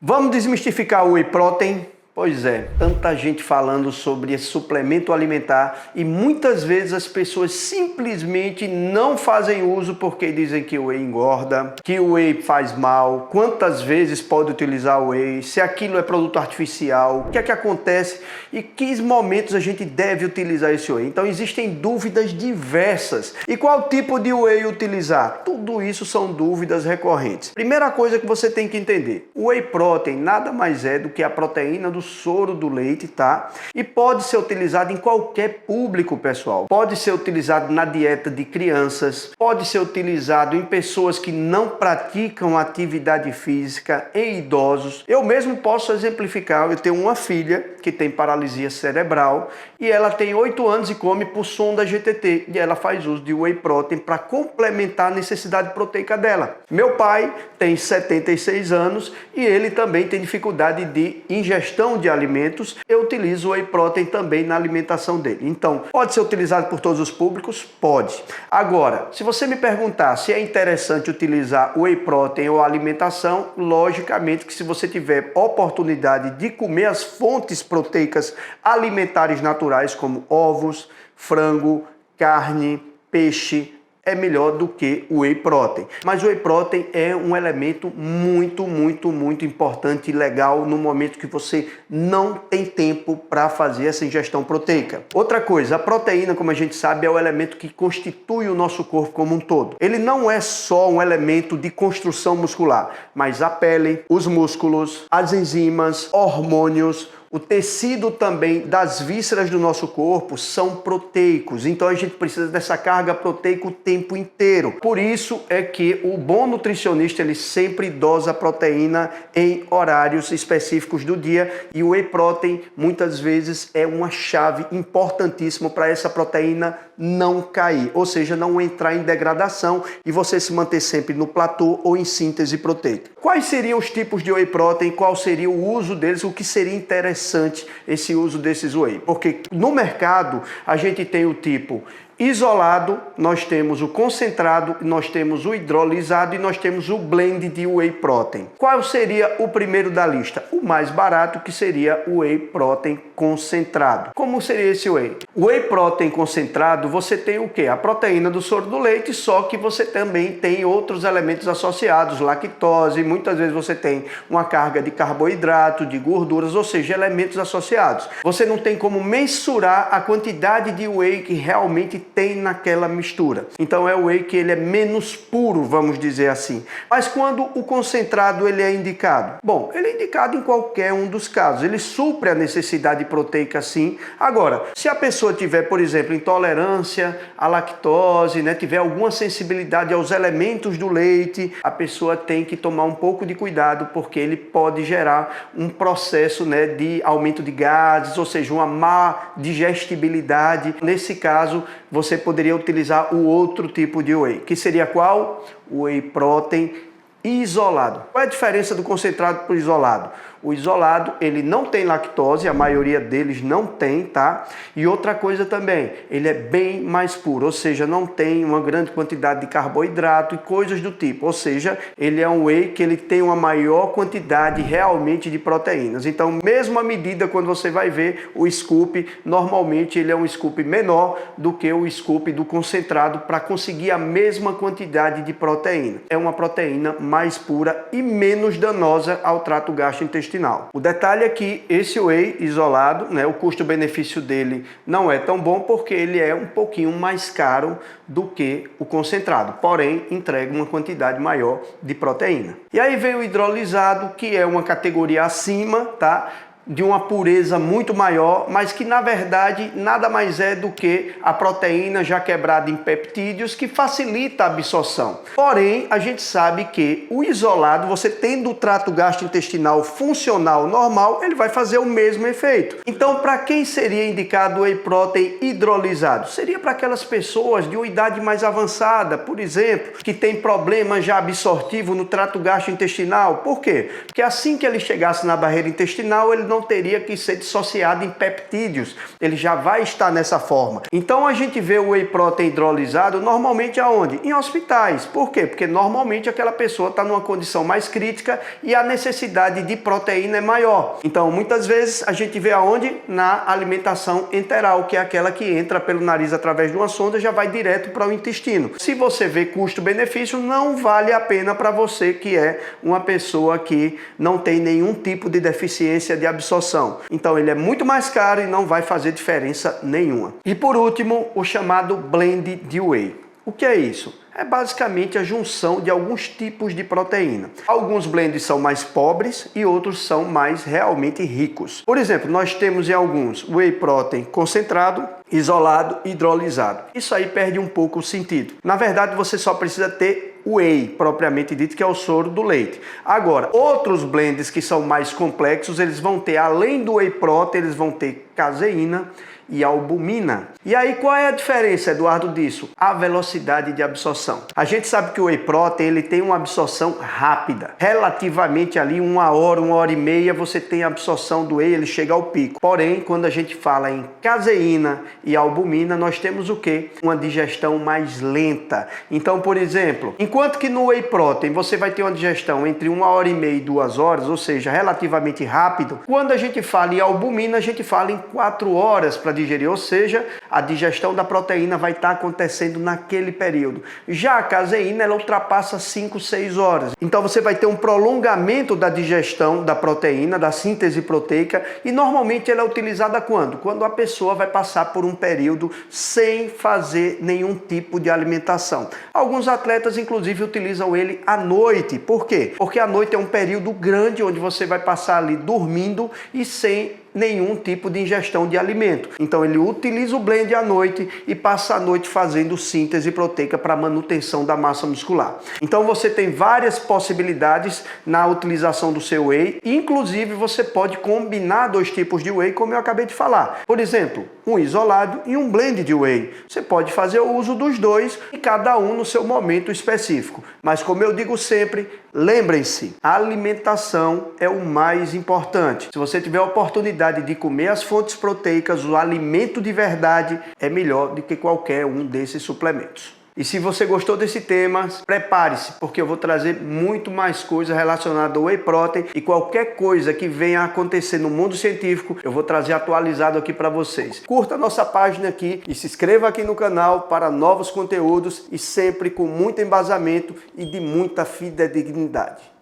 Vamos desmistificar o whey protein? Pois é, tanta gente falando sobre esse suplemento alimentar e muitas vezes as pessoas simplesmente não fazem uso porque dizem que o whey engorda, que o whey faz mal, quantas vezes pode utilizar o whey, se aquilo é produto artificial, o que é que acontece e que momentos a gente deve utilizar esse whey. Então existem dúvidas diversas. E qual tipo de whey utilizar? Tudo isso são dúvidas recorrentes. Primeira coisa que você tem que entender, o whey protein nada mais é do que a proteína do soro do leite, tá? E pode ser utilizado em qualquer público, pessoal. Pode ser utilizado na dieta de crianças, pode ser utilizado em pessoas que não praticam atividade física, em idosos. Eu mesmo posso exemplificar, eu tenho uma filha que tem paralisia cerebral e ela tem 8 anos e come por sonda GTT e ela faz uso de whey protein para complementar a necessidade proteica dela. Meu pai tem 76 anos e ele também tem dificuldade de ingestão de alimentos. Eu utilizo o whey protein também na alimentação dele. Então, pode ser utilizado por todos os públicos? Pode. Agora, se você me perguntar se é interessante utilizar o whey protein ou alimentação, logicamente que se você tiver oportunidade de comer as fontes proteicas alimentares naturais como ovos, frango, carne, peixe, é melhor do que o whey protein. Mas o whey protein é um elemento muito importante e legal no momento que você não tem tempo para fazer essa ingestão proteica. Outra coisa, a proteína, como a gente sabe, é o elemento que constitui o nosso corpo como um todo. Ele não é só um elemento de construção muscular, mas a pele, os músculos, as enzimas, hormônios, o tecido também das vísceras do nosso corpo são proteicos, então a gente precisa dessa carga proteica o tempo inteiro. Por isso é que o bom nutricionista ele sempre dosa a proteína em horários específicos do dia e o whey protein muitas vezes é uma chave importantíssima para essa proteína não cair, ou seja, não entrar em degradação e você se manter sempre no platô ou em síntese proteica. Quais seriam os tipos de whey protein? Qual seria o uso deles? O que seria interessante esse uso desses whey? Porque no mercado a gente tem o tipo isolado, nós temos o concentrado, nós temos o hidrolisado e nós temos o blend de whey protein. Qual seria o primeiro da lista? O mais barato, que seria o whey protein concentrado. Como seria esse whey? O whey protein concentrado, você tem o quê? A proteína do soro do leite, só que você também tem outros elementos associados, lactose, muitas vezes você tem uma carga de carboidrato, de gorduras, ou seja, elementos associados. Você não tem como mensurar a quantidade de whey que realmente tem naquela mistura. Então é o whey que ele é menos puro, vamos dizer assim. Mas quando o concentrado ele é indicado? Bom, ele é indicado em qualquer um dos casos. Ele supre a necessidade proteica sim. Agora, se a pessoa tiver, por exemplo, intolerância à lactose, né, tiver alguma sensibilidade aos elementos do leite, a pessoa tem que tomar um pouco de cuidado porque ele pode gerar um processo, né, de aumento de gases, ou seja, uma má digestibilidade. Nesse caso, você poderia utilizar o outro tipo de whey, que seria qual? O whey protein isolado. Qual é a diferença do concentrado para o isolado? O isolado, ele não tem lactose, a maioria deles não tem, tá? E outra coisa também, ele é bem mais puro, ou seja, não tem uma grande quantidade de carboidrato e coisas do tipo. Ou seja, ele é um whey que ele tem uma maior quantidade realmente de proteínas. Então, mesma medida, quando você vai ver o scoop, normalmente ele é um scoop menor do que o scoop do concentrado para conseguir a mesma quantidade de proteína. É uma proteína mais pura e menos danosa ao trato gastrointestinal. O detalhe é que esse whey isolado, né, o custo-benefício dele não é tão bom porque ele é um pouquinho mais caro do que o concentrado, porém entrega uma quantidade maior de proteína. E aí vem o hidrolisado, que é uma categoria acima, tá? De uma pureza muito maior, mas que na verdade nada mais é do que a proteína já quebrada em peptídeos que facilita a absorção. Porém, a gente sabe que o isolado, você tendo o trato gastrointestinal funcional normal, ele vai fazer o mesmo efeito. Então, para quem seria indicado o whey protein hidrolisado? Seria para aquelas pessoas de uma idade mais avançada, por exemplo, que tem problema já absortivo no trato gastrointestinal. Por quê? Porque assim que ele chegasse na barreira intestinal, ele não não teria que ser dissociado em peptídeos, ele já vai estar nessa forma. Então a gente vê o whey protein hidrolisado normalmente aonde? Em hospitais. Por quê? Porque normalmente aquela pessoa está numa condição mais crítica e a necessidade de proteína é maior. Então muitas vezes a gente vê aonde? Na alimentação enteral, que é aquela que entra pelo nariz através de uma sonda e já vai direto para o intestino. Se você vê custo-benefício, não vale a pena para você que é uma pessoa que não tem nenhum tipo de deficiência de absorção. Então ele é muito mais caro e não vai fazer diferença nenhuma. E por último, o chamado blend de whey. O que é isso? É basicamente a junção de alguns tipos de proteína. Alguns blends são mais pobres e outros são mais realmente ricos. Por exemplo, nós temos em alguns whey protein concentrado, isolado e hidrolisado. Isso aí perde um pouco o sentido. Na verdade, você só precisa ter whey, propriamente dito, que é o soro do leite. Agora, outros blends que são mais complexos, eles vão ter, além do whey protein, eles vão ter caseína e albumina. E aí qual é a diferença, Eduardo, disso? A velocidade de absorção. A gente sabe que o whey protein ele tem uma absorção rápida. Relativamente ali 1 hora e meia você tem a absorção do whey, ele chega ao pico. Porém, quando a gente fala em caseína e albumina, nós temos o quê? Uma digestão mais lenta. Então, por exemplo, enquanto que no whey protein você vai ter uma digestão entre 1 hora e meia e 2 horas, ou seja, relativamente rápido, quando a gente fala em albumina, a gente fala em 4 horas para digerir, ou seja, a digestão da proteína vai estar acontecendo naquele período. Já a caseína, ela ultrapassa 5, 6 horas. Então você vai ter um prolongamento da digestão da proteína, da síntese proteica, e normalmente ela é utilizada quando? Quando a pessoa vai passar por um período sem fazer nenhum tipo de alimentação. Alguns atletas, inclusive, utilizam ele à noite. Por quê? Porque à noite é um período grande onde você vai passar ali dormindo e sem nenhum tipo de ingestão de alimento. Então ele utiliza o blend à noite e passa a noite fazendo síntese proteica para manutenção da massa muscular. Então você tem várias possibilidades na utilização do seu whey, inclusive você pode combinar 2 tipos de whey, como eu acabei de falar. Por exemplo, um isolado e um blend de whey. Você pode fazer o uso dos dois e cada um no seu momento específico. Mas como eu digo sempre, lembrem-se, a alimentação é o mais importante. Se você tiver a oportunidade de comer as fontes proteicas, o alimento de verdade é melhor do que qualquer um desses suplementos. E se você gostou desse tema, prepare-se, porque eu vou trazer muito mais coisa relacionada ao whey protein e qualquer coisa que venha a acontecer no mundo científico, eu vou trazer atualizado aqui para vocês. Curta a nossa página aqui e se inscreva aqui no canal para novos conteúdos e sempre com muito embasamento e de muita fidedignidade.